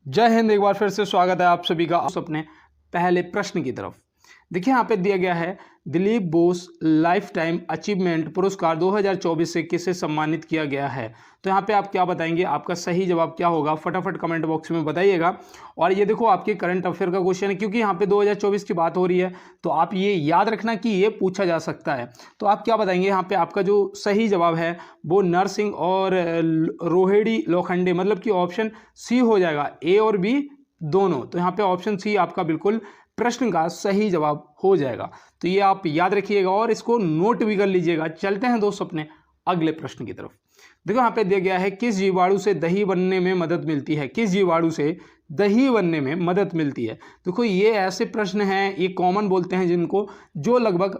जय हिंद। एक बार फिर से स्वागत है आप सभी का अपने पहले प्रश्न की तरफ। देखिए यहाँ पे दिया गया है Dilip Bose life time achievement पुरस्कार 2024 से किसे सम्मानित किया गया है। तो यहाँ पे आप क्या बताएंगे, आपका सही जवाब क्या होगा, फटाफट कमेंट बॉक्स में बताइएगा। और ये देखो आपके करंट अफेयर का क्वेश्चन है, क्योंकि यहाँ पे 2024 की बात हो रही है तो आप ये याद रखना कि ये पूछा जा सकता है। तो आप क्या बताएंगे, यहाँ पे आपका जो सही जवाब है वो नरसिंह और रोहिणी लोखंडे, मतलब कि ऑप्शन सी हो जाएगा, ए और बी दोनों। तो यहाँ पे ऑप्शन सी आपका बिल्कुल प्रश्न का सही जवाब हो जाएगा। तो ये आप याद रखिएगा और इसको नोट भी कर लीजिएगा। चलते हैं दोस्त अपने अगले प्रश्न की तरफ। देखो यहाँ पे दिया गया है किस जीवाणु से दही बनने में मदद मिलती है। किस जीवाणु से दही बनने में मदद मिलती है। देखो ये ऐसे प्रश्न हैं, ये कॉमन बोलते हैं जिनको, जो लगभग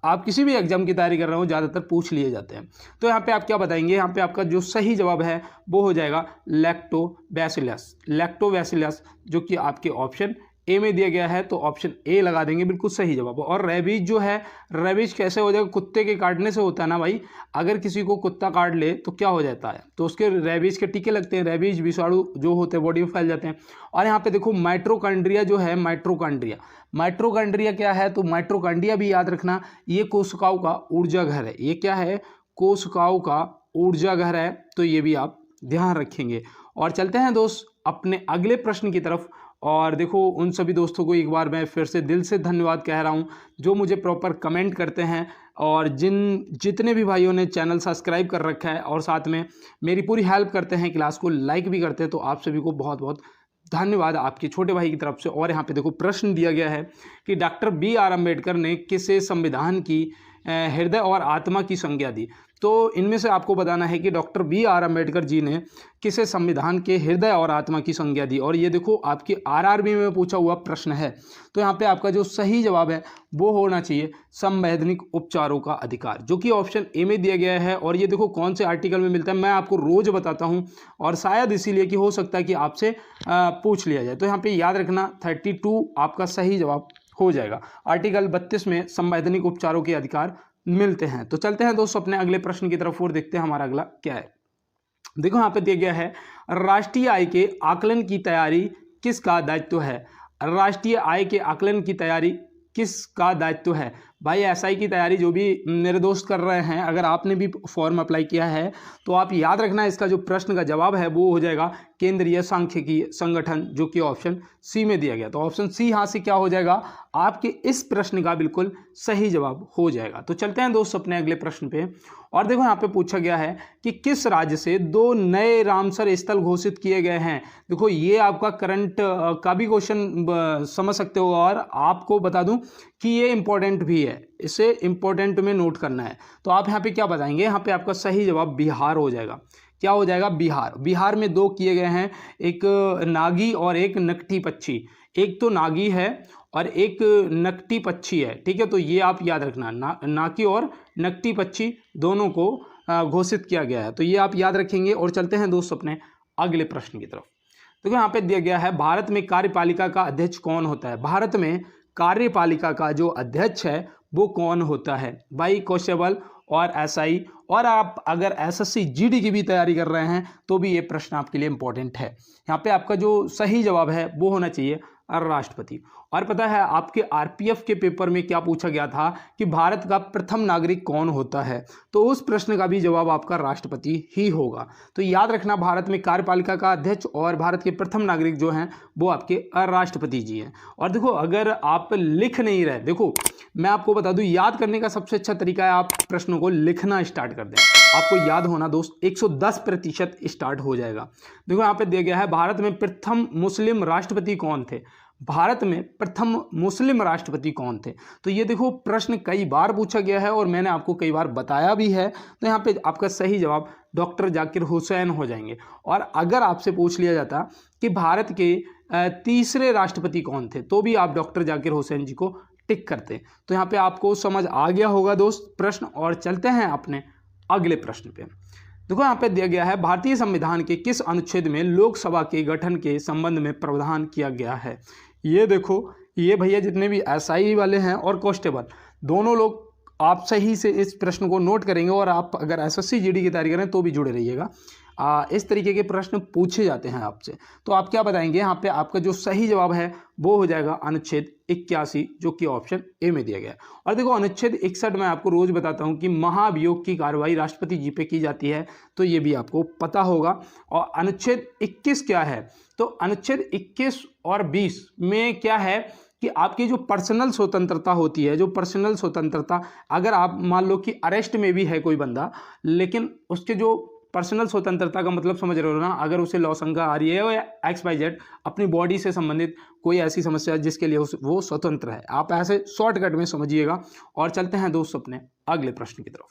आप किसी भी एग्जाम की तैयारी कर रहे हो ज़्यादातर पूछ लिए जाते हैं। तो यहाँ पे आप क्या बताएंगे, यहाँ पे आपका जो सही जवाब है वो हो जाएगा लैक्टोबैसिलस। लैक्टोबैसिलस जो कि आपके ऑप्शन ए में दिया गया है, तो ऑप्शन ए लगा देंगे, बिल्कुल सही जवाब। और रेबीज जो है, रेबीज कैसे हो जाएगा, कुत्ते के काटने से होता है ना भाई। अगर किसी को कुत्ता काट ले तो क्या हो जाता है, तो उसके रेबीज के टीके लगते हैं, रेबीज विषाणु जो होते हैं बॉडी में फैल जाते हैं। और यहाँ पे देखो माइट्रोकॉन्ड्रिया जो है, माइट्रोकॉन्ड्रिया, माइट्रोकॉन्ड्रिया क्या है, तो माइट्रोकॉन्ड्रिया भी याद रखना, ये कोशिकाओं का ऊर्जा घर है। ये क्या है, कोशिकाओं का ऊर्जा घर है, तो ये भी आप ध्यान रखेंगे। और चलते हैं दोस्त अपने अगले प्रश्न की तरफ। और देखो उन सभी दोस्तों को एक बार मैं फिर से दिल से धन्यवाद कह रहा हूँ जो मुझे प्रॉपर कमेंट करते हैं, और जितने भी भाइयों ने चैनल सब्सक्राइब कर रखा है और साथ में मेरी पूरी हेल्प करते हैं, क्लास को लाइक भी करते हैं, तो आप सभी को बहुत बहुत धन्यवाद आपके छोटे भाई की तरफ से। और यहाँ पे देखो प्रश्न दिया गया है कि डॉक्टर BR अम्बेडकर ने किसे संविधान की हृदय और आत्मा की संज्ञा दी। तो इनमें से आपको बताना है कि डॉक्टर BR अम्बेडकर जी ने किसे संविधान के हृदय और आत्मा की संज्ञा दी। और ये देखो आपके RRB में पूछा हुआ प्रश्न है। तो यहाँ पे आपका जो सही जवाब है वो होना चाहिए संवैधानिक उपचारों का अधिकार, जो कि ऑप्शन ए में दिया गया है। और ये देखो कौन से आर्टिकल में मिलता है, मैं आपको रोज बताता हूँ, और शायद इसीलिए कि हो सकता है कि आपसे पूछ लिया जाए। तो यहाँ पे याद रखना 32 आपका सही जवाब हो जाएगा। आर्टिकल 32 में संवैधानिक उपचारों के अधिकार मिलते हैं। तो चलते हैं दोस्तों अपने अगले प्रश्न की तरफ और देखते हैं हमारा अगला क्या है। देखो यहाँ पे दिया गया है राष्ट्रीय आय के आकलन की तैयारी किसका दायित्व है। राष्ट्रीय आय के आकलन की तैयारी किसका दायित्व है। भाई SI की तैयारी जो भी मेरे दोस्त कर रहे हैं, अगर आपने भी फॉर्म अप्लाई किया है तो आप याद रखना इसका जो प्रश्न का जवाब है वो हो जाएगा केंद्रीय सांख्यिकी संगठन, जो कि ऑप्शन सी में दिया गया। तो ऑप्शन सी यहाँ से क्या हो जाएगा, आपके इस प्रश्न का बिल्कुल सही जवाब हो जाएगा। तो चलते हैं दोस्त अपने अगले प्रश्न पे। और देखो यहाँ पे पूछा गया है कि किस राज्य से 2 नए रामसर स्थल घोषित किए गए हैं। देखो ये आपका करंट का भी क्वेश्चन समझ सकते हो, और आपको बता दूं कि ये इंपॉर्टेंट भी है, इसे इंपॉर्टेंट में नोट करना है। तो आप यहाँ पे क्या बताएंगे, यहाँ पे आपका सही जवाब बिहार हो जाएगा। क्या हो जाएगा, बिहार। बिहार में 2 किए गए हैं, एक नागी और एक नकटी पक्षी। एक तो नागी है और एक नकटी पक्षी है, ठीक है। तो ये आप याद रखना, नागी और नकटी पक्षी दोनों को घोषित किया गया है, तो ये आप याद रखेंगे। और चलते हैं दोस्त अपने अगले प्रश्न की तरफ। देखो यहाँ पे दिया गया है भारत में कार्यपालिका का अध्यक्ष कौन होता है। भारत में कार्यपालिका का जो अध्यक्ष है वो कौन होता है। भाई कांस्टेबल और SI, और आप अगर SSC GD की भी तैयारी कर रहे हैं तो भी ये प्रश्न आपके लिए इंपॉर्टेंट है। यहाँ पे आपका जो सही जवाब है वो होना चाहिए राष्ट्रपति। और पता है आपके RPF के पेपर में क्या पूछा गया था कि भारत का प्रथम नागरिक कौन होता है, तो उस प्रश्न का भी जवाब आपका राष्ट्रपति ही होगा। तो याद रखना भारत में कार्यपालिका का अध्यक्ष और भारत के प्रथम नागरिक जो हैं वो आपके राष्ट्रपति जी हैं। और देखो अगर आप लिख नहीं रहे, देखो मैं आपको बता दूं याद करने का सबसे अच्छा तरीका है आप प्रश्नों को लिखना स्टार्ट कर दें। आपको याद होना दोस्त 110% स्टार्ट हो जाएगा। देखो यहाँ पे दिया गया है भारत में प्रथम मुस्लिम राष्ट्रपति कौन थे। भारत में प्रथम मुस्लिम राष्ट्रपति कौन थे। तो ये देखो प्रश्न कई बार पूछा गया है और मैंने आपको कई बार बताया भी है। तो यहाँ पे आपका सही जवाब डॉक्टर जाकिर हुसैन हो जाएंगे। और अगर आपसे पूछ लिया जाता कि भारत के तीसरे राष्ट्रपति कौन थे, तो भी आप डॉक्टर जाकिर हुसैन जी को टिक करते। तो यहाँ पे आपको समझ आ गया होगा दोस्त प्रश्न। और चलते हैं अपने अगले प्रश्न पे। देखो यहाँ पे दिया गया है भारतीय संविधान के किस अनुच्छेद में लोकसभा के गठन के संबंध में प्रावधान किया गया है। ये देखो ये भैया जितने भी SI वाले हैं और कांस्टेबल दोनों लोग आप सही से इस प्रश्न को नोट करेंगे, और आप अगर SSC GD की तैयारी करें तो भी जुड़े रहिएगा। इस तरीके के प्रश्न पूछे जाते हैं आपसे। तो आप क्या बताएंगे यहाँ पे? आपका जो सही जवाब है वो हो जाएगा अनुच्छेद 81, जो कि ऑप्शन ए में दिया गया है। और देखो अनुच्छेद 61 मैं आपको रोज बताता हूँ कि महाभियोग की कार्रवाई राष्ट्रपति जी पे की जाती है, तो ये भी आपको पता होगा। और अनुच्छेद 21 क्या है? तो अनुच्छेद 21 और 20 में क्या है कि आपकी जो पर्सनल स्वतंत्रता होती है, जो पर्सनल स्वतंत्रता, अगर आप मान लो कि अरेस्ट में भी है कोई बंदा, लेकिन उसके जो पर्सनल स्वतंत्रता का मतलब समझ रहे हो ना, अगर उसे लौसंगा आ रही है या XYZ अपनी बॉडी से संबंधित कोई ऐसी समस्या जिसके लिए वो स्वतंत्र है, आप ऐसे शॉर्टकट में समझिएगा। और चलते हैं दोस्त अपने अगले प्रश्न की तरफ।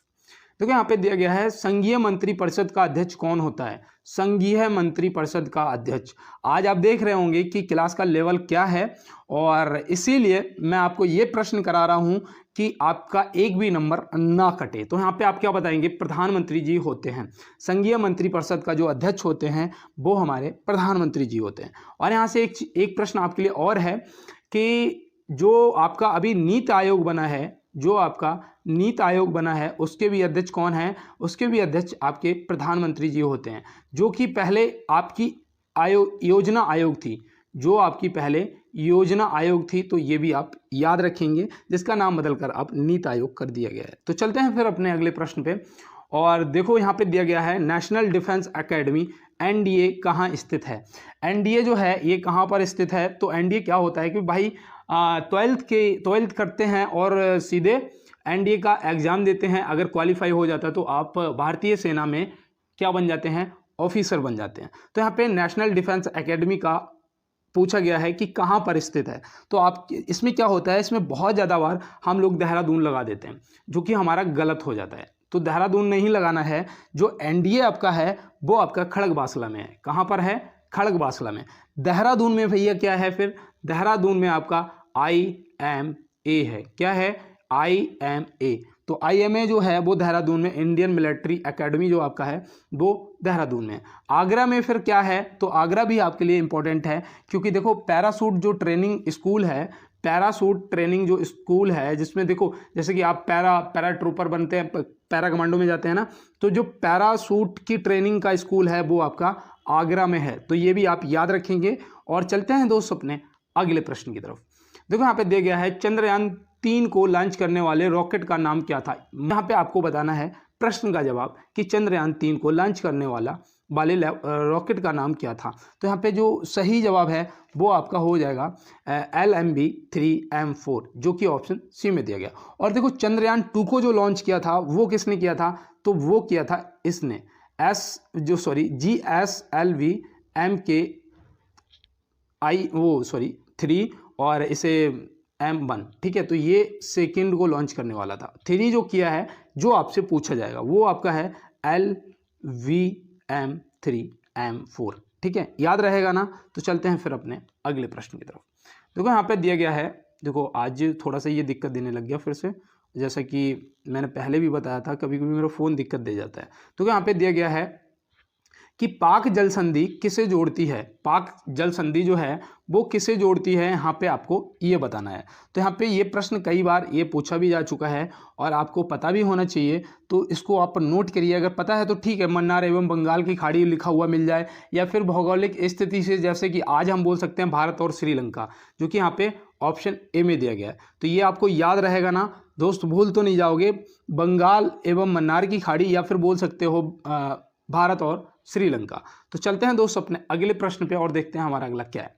देखो यहाँ पे दिया गया है संघीय मंत्रिपरिषद का अध्यक्ष कौन होता है? संघीय मंत्रिपरिषद का अध्यक्ष। आज आप देख रहे होंगे कि क्लास का लेवल क्या है, और इसीलिए मैं आपको ये प्रश्न करा रहा हूं कि आपका एक भी नंबर ना कटे। तो यहाँ पे आप क्या बताएंगे? प्रधानमंत्री जी होते हैं। संघीय मंत्रिपरिषद का जो अध्यक्ष होते हैं वो हमारे प्रधानमंत्री जी होते हैं। और यहाँ से एक प्रश्न आपके लिए और है कि जो आपका अभी नीति आयोग बना है, जो आपका नीति आयोग बना है, उसके भी अध्यक्ष कौन है? उसके भी अध्यक्ष आपके प्रधानमंत्री जी होते हैं, जो कि पहले आपकी योजना आयोग थी, जो आपकी पहले योजना आयोग थी। तो ये भी आप याद रखेंगे, जिसका नाम बदलकर अब नीति आयोग कर दिया गया है। तो चलते हैं फिर अपने अगले प्रश्न पे। और देखो यहाँ पे दिया गया है नेशनल डिफेंस एकेडमी NDA कहाँ स्थित है? NDA जो है ये कहाँ पर स्थित है? तो NDA क्या होता है कि भाई 12th करते हैं और सीधे NDA का एग्ज़ाम देते हैं। अगर क्वालिफाई हो जाता है तो आप भारतीय सेना में क्या बन जाते हैं? ऑफिसर बन जाते हैं। तो यहाँ पे नेशनल डिफेंस एकेडमी का पूछा गया है कि कहाँ पर स्थित है। तो आप इसमें क्या होता है, इसमें बहुत ज़्यादा बार हम लोग देहरादून लगा देते हैं, जो कि हमारा गलत हो जाता है। तो देहरादून नहीं लगाना है। जो NDA आपका है वो आपका खड़गवासला में है। कहाँ पर है? खड़गवासला में। देहरादून में भैया क्या है? फिर देहरादून में आपका IMA है। क्या है? IMA। तो IMA जो है वो देहरादून में, इंडियन मिलिट्री एकेडमी जो आपका है वो देहरादून में। आगरा में फिर क्या है? तो आगरा भी आपके लिए इंपॉर्टेंट है, क्योंकि देखो पैरासूट जो ट्रेनिंग स्कूल है, पैरासूट ट्रेनिंग जो स्कूल है, जिसमें देखो जैसे कि आप पैरा ट्रूपर बनते हैं, पैरा कमांडो में जाते हैं ना, तो जो पैरासूट की ट्रेनिंग का स्कूल है वो आपका आगरा में है। तो ये भी आप याद रखेंगे। और चलते हैं दोस्त अपने अगले प्रश्न की तरफ। देखो यहाँ पे दिया गया है चंद्रयान 3 को लॉन्च करने वाले रॉकेट का नाम क्या था? यहाँ पे आपको बताना है प्रश्न का जवाब कि चंद्रयान 3 को लॉन्च करने वाले रॉकेट का नाम क्या था। तो यहाँ पे जो सही जवाब है वो आपका हो जाएगा LMB-3M4, जो कि ऑप्शन सी में दिया गया। और देखो चंद्रयान 2 को जो लॉन्च किया था वो किसने किया था? तो वो किया था इसने GSLV MK3 और इसे M1, ठीक है। तो ये सेकंड को लॉन्च करने वाला था। 3 जो किया है, जो आपसे पूछा जाएगा वो आपका है LVM-3M4, ठीक है, याद रहेगा ना। तो चलते हैं फिर अपने अगले प्रश्न की तरफ। देखो यहाँ पे दिया गया है, देखो आज थोड़ा सा ये दिक्कत देने लग गया फिर से, जैसा कि मैंने पहले भी बताया था, कभी कभी मेरा फ़ोन दिक्कत दे जाता है। तो यहाँ पे दिया गया है कि पाक जल संधि किसे जोड़ती है? पाक जल संधि जो है वो किसे जोड़ती है, यहाँ पे आपको ये बताना है। तो यहाँ पे ये प्रश्न कई बार ये पूछा भी जा चुका है और आपको पता भी होना चाहिए, तो इसको आप नोट करिए। अगर पता है तो ठीक है, मन्नार एवं बंगाल की खाड़ी लिखा हुआ मिल जाए, या फिर भौगोलिक स्थिति से, जैसे कि आज हम बोल सकते हैं भारत और श्रीलंका, जो कि यहाँ पे ऑप्शन ए में दिया गया है। तो ये आपको याद रहेगा ना दोस्त, भूल तो नहीं जाओगे। बंगाल एवं मन्नार की खाड़ी, या फिर बोल सकते हो भारत और श्रीलंका। तो चलते हैं दोस्त अपने अगले प्रश्न पे और देखते हैं हमारा अगला क्या है।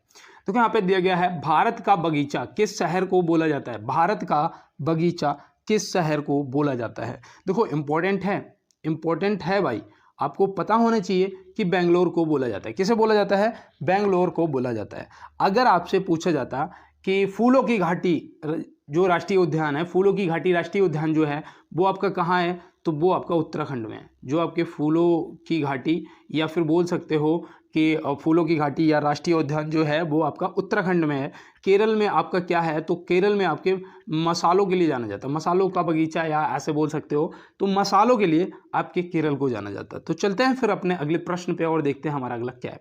तो यहाँ पे दिया गया है भारत का बगीचा किस शहर को बोला जाता है? भारत का बगीचा किस शहर को बोला जाता है? देखो इंपॉर्टेंट है भाई, आपको पता होना चाहिए कि बेंगलोर को बोला जाता है। किसे बोला जाता है? बेंगलोर को बोला जाता है। अगर आपसे पूछा जाता कि फूलों की घाटी जो राष्ट्रीय उद्यान है, फूलों की घाटी राष्ट्रीय उद्यान जो है वो आपका कहाँ है? तो वो आपका उत्तराखंड में है। जो आपके फूलों की घाटी, या फिर बोल सकते हो कि फूलों की घाटी या राष्ट्रीय उद्यान जो है वो आपका उत्तराखंड में है। केरल में आपका क्या है? तो केरल में आपके मसालों के लिए जाना जाता है, मसालों का बगीचा, या ऐसे बोल सकते हो। तो मसालों के लिए आपके केरल को जाना जाता है। तो चलते हैं फिर अपने अगले प्रश्न पे और देखते हैं हमारा अगला क्या है।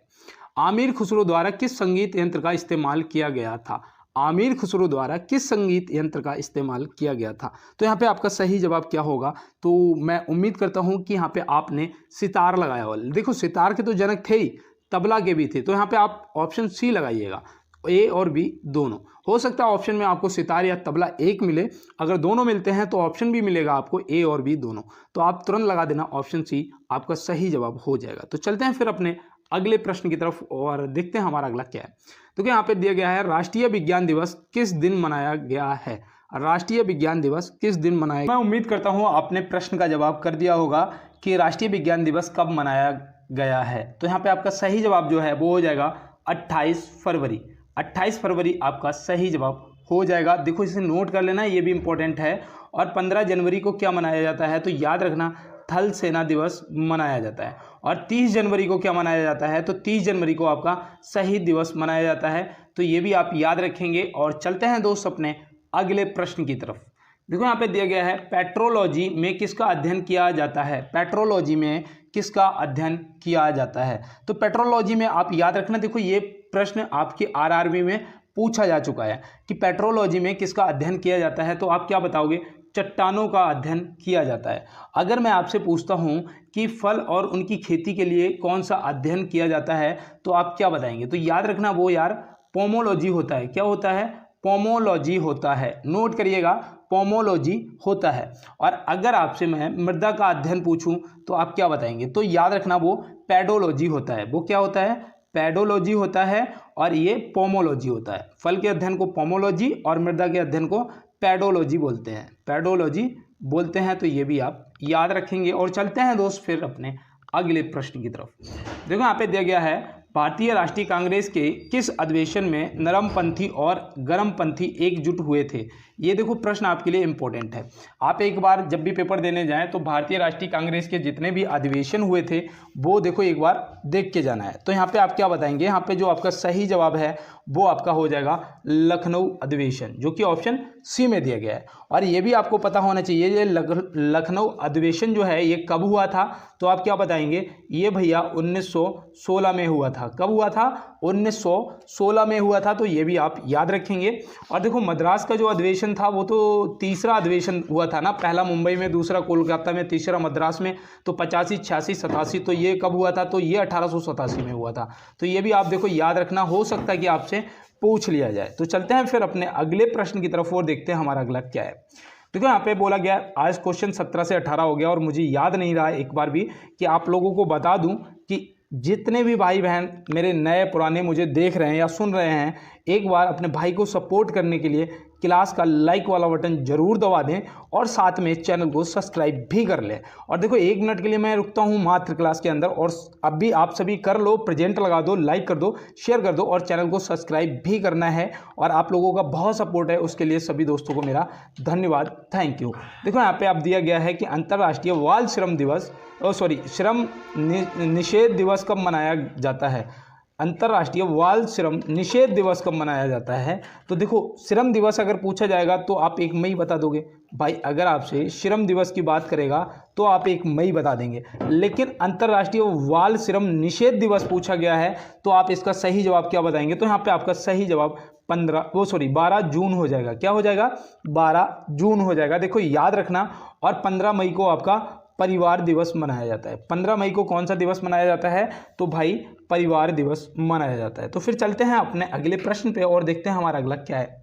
आमिर खुसरो द्वारा किस संगीत यंत्र का इस्तेमाल किया गया था? आमिर खुसरो द्वारा किस संगीत यंत्र का इस्तेमाल किया गया था? तो यहाँ पे आपका सही जवाब क्या होगा? तो मैं उम्मीद करता हूँ कि यहाँ पे आपने सितार लगाया होगा। देखो सितार के तो जनक थे ही, तबला के भी थे, तो यहाँ पे आप ऑप्शन सी लगाइएगा, ए और बी दोनों। हो सकता है ऑप्शन में आपको सितार या तबला एक मिले, अगर दोनों मिलते हैं तो ऑप्शन भी मिलेगा आपको ए और बी दोनों, तो आप तुरंत लगा देना ऑप्शन सी, आपका सही जवाब हो जाएगा। तो चलते हैं फिर अपने अगले प्रश्न की तरफ और देखते हैं हमारा अगला क्या है। तो यहाँ पे दिया गया है राष्ट्रीय विज्ञान दिवस किस दिन मनाया गया है? राष्ट्रीय विज्ञान दिवस किस दिन मनाया? मैं उम्मीद करता हूँ आपने प्रश्न का जवाब कर दिया होगा कि राष्ट्रीय विज्ञान दिवस कब मनाया गया है। तो यहाँ पे आपका सही जवाब जो है वो हो जाएगा 28 फरवरी। 28 फरवरी आपका सही जवाब हो जाएगा। देखो इसे नोट कर लेना, ये भी इंपॉर्टेंट है। और 15 जनवरी को क्या मनाया जाता है? तो याद रखना थल सेना दिवस मनाया जाता है। और 30 जनवरी को क्या मनाया जाता है? तो 30 जनवरी को आपका शहीद दिवस मनाया जाता है। तो ये भी आप याद रखेंगे। और चलते हैं दोस्त अपने अगले प्रश्न की तरफ। देखो यहाँ पे दिया गया है पेट्रोलॉजी में किसका अध्ययन किया जाता है? पेट्रोलॉजी में किसका अध्ययन किया जाता है? तो पेट्रोलॉजी में आप याद रखना, देखो ये प्रश्न आपके आरआरबी में पूछा जा चुका है कि पेट्रोलॉजी में किसका अध्ययन किया जाता है। तो आप क्या बताओगे? चट्टानों का अध्ययन किया जाता है। अगर मैं आपसे पूछता हूं कि फल और उनकी खेती के लिए कौन सा अध्ययन किया जाता है, तो आप क्या बताएंगे? तो याद रखना वो यार पोमोलॉजी होता है। क्या होता है? पोमोलॉजी होता है। नोट करिएगा, पोमोलॉजी होता है। और अगर आपसे मैं मृदा का अध्ययन पूछूं तो आप क्या बताएंगे? तो याद रखना वो पेडोलॉजी होता है। वो क्या होता है? पेडोलॉजी होता है। और ये पोमोलॉजी होता है। फल के अध्ययन को पोमोलॉजी और मृदा के अध्ययन को पेडोलॉजी बोलते हैं। पेडोलॉजी बोलते हैं। तो ये भी आप याद रखेंगे। और चलते हैं दोस्त फिर अपने अगले प्रश्न की तरफ। देखो यहाँ पे दिया गया है भारतीय राष्ट्रीय कांग्रेस के किस अधिवेशन में नरमपंथी और गर्मपंथी एकजुट हुए थे? ये देखो प्रश्न आपके लिए इंपॉर्टेंट है। आप एक बार जब भी पेपर देने जाएं तो भारतीय राष्ट्रीय कांग्रेस के जितने भी अधिवेशन हुए थे वो देखो एक बार देख के जाना है। तो यहाँ पे आप क्या बताएंगे? यहाँ पे जो आपका सही जवाब है वो आपका हो जाएगा लखनऊ अधिवेशन, जो कि ऑप्शन सी में दिया गया है। और ये भी आपको पता होना चाहिए ये लखनऊ अधिवेशन जो है ये कब हुआ था? तो आप क्या बताएंगे? ये भैया 1916 में हुआ था। कब हुआ था? 1916 में हुआ था। तो ये भी आप याद रखेंगे। और देखो मद्रास का जो अधिवेशन था वो तो तीसरा अधिवेशन हुआ था ना, पहला मुंबई में, दूसरा कोलकाता में, तीसरा मद्रास में। तो 85, 86, 87 तो ये कब हुआ था? तो ये 1887 में हुआ था। तो ये भी आप देखो याद रखना, हो सकता है कि आपसे पूछ लिया जाए। तो चलते हैं फिर अपने अगले प्रश्न की तरफ और देखते हैं हमारा अगला क्या है। देखो यहाँ पे बोला गया आज क्वेश्चन 17 से 18 हो गया और मुझे याद नहीं रहा एक बार भी कि आप लोगों को बता दूं कि जितने भी भाई बहन मेरे नए पुराने मुझे देख रहे हैं या सुन रहे हैं, एक बार अपने भाई को सपोर्ट करने के लिए क्लास का लाइक वाला बटन जरूर दबा दें और साथ में चैनल को सब्सक्राइब भी कर लें। और देखो 1 मिनट के लिए मैं रुकता हूं मात्र क्लास के अंदर, और अब भी आप सभी कर लो, प्रेजेंट लगा दो, लाइक कर दो, शेयर कर दो और चैनल को सब्सक्राइब भी करना है। और आप लोगों का बहुत सपोर्ट है, उसके लिए सभी दोस्तों को मेरा धन्यवाद, थैंक यू। देखो यहाँ पे आप दिया गया है कि अंतर्राष्ट्रीय बाल श्रम दिवस श्रम निषेध दिवस कब मनाया जाता है? अंतर्राष्ट्रीय बाल श्रम निषेध दिवस कब मनाया जाता है? तो देखो श्रम दिवस अगर पूछा जाएगा तो आप 1 मई बता दोगे भाई। अगर आपसे श्रम दिवस की बात करेगा तो आप 1 मई बता देंगे। लेकिन अंतर्राष्ट्रीय बाल श्रम निषेध दिवस पूछा गया है तो आप इसका सही जवाब क्या बताएंगे? तो यहाँ पे आपका सही जवाब 12 जून हो जाएगा। क्या हो जाएगा? 12 जून हो जाएगा। देखो याद रखना। और 15 मई को आपका परिवार दिवस मनाया जाता है। 15 मई को कौन सा दिवस मनाया जाता है? तो भाई परिवार दिवस मनाया जाता है। तो फिर चलते हैं अपने अगले प्रश्न पे और देखते हैं हमारा अगला क्या है।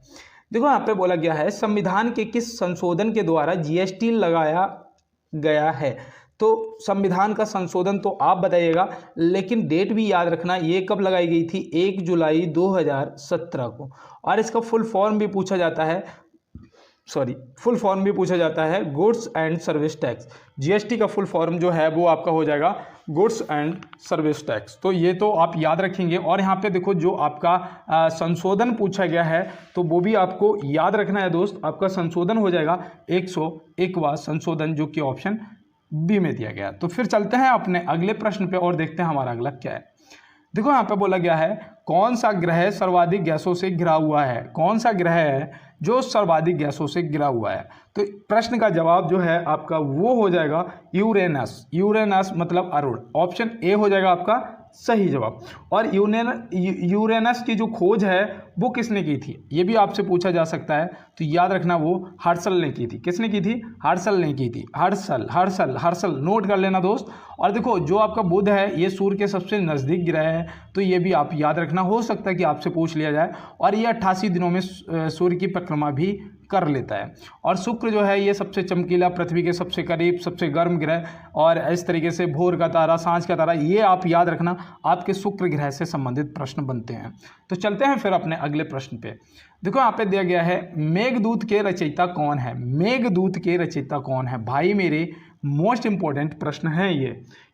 देखो यहाँ पे बोला गया है संविधान के किस संशोधन के द्वारा जीएसटी लगाया गया है? तो संविधान का संशोधन तो आप बताइएगा, लेकिन डेट भी याद रखना, ये कब लगाई गई थी? 1 जुलाई 2017 को। और इसका फुल फॉर्म भी पूछा जाता है goods and service tax. GST का फुल फॉर्म जो है वो आपका हो जाएगा गुड्स एंड सर्विस टैक्स। तो ये तो आप याद रखेंगे। और यहाँ पे देखो जो आपका संशोधन पूछा गया है तो वो भी आपको याद रखना है दोस्त। आपका संशोधन हो जाएगा 101वां संशोधन, जो कि ऑप्शन बी में दिया गया। तो फिर चलते हैं अपने अगले प्रश्न पे और देखते हैं हमारा अगला क्या है। देखो यहाँ पे बोला गया है कौन सा ग्रह सर्वाधिक गैसों से घिरा हुआ है? कौन सा ग्रह है जो सर्वाधिक गैसों से घिरा हुआ है? तो प्रश्न का जवाब जो है आपका वो हो जाएगा यूरेनस। यूरेनस मतलब अरुण। ऑप्शन ए हो जाएगा आपका सही जवाब। और यूरेनस की जो खोज है वो किसने की थी, ये भी आपसे पूछा जा सकता है, तो याद रखना वो हर्शल ने की थी। किसने की थी? हर्शल ने की थी। हर्शल हर्शल हर्शल, नोट कर लेना दोस्त। और देखो जो आपका बुध है ये सूर्य के सबसे नज़दीक ग्रह है, तो ये भी आप याद रखना, हो सकता है कि आपसे पूछ लिया जाए। और ये 88 दिनों में सूर्य की परिक्रमा भी कर लेता है। और शुक्र जो है ये सबसे चमकीला, पृथ्वी के सबसे करीब, सबसे गर्म ग्रह, और इस तरीके से भोर का तारा, सांझ का तारा, ये आप याद रखना, आपके शुक्र ग्रह से संबंधित प्रश्न बनते हैं। तो चलते हैं फिर अपने अगले प्रश्न पे। देखो यहाँ पे दिया गया है, मेघदूत के रचयिता कौन है? मेघदूत के रचयिता कौन है? भाई मेरे मोस्ट इंपॉर्टेंट प्रश्न है ये,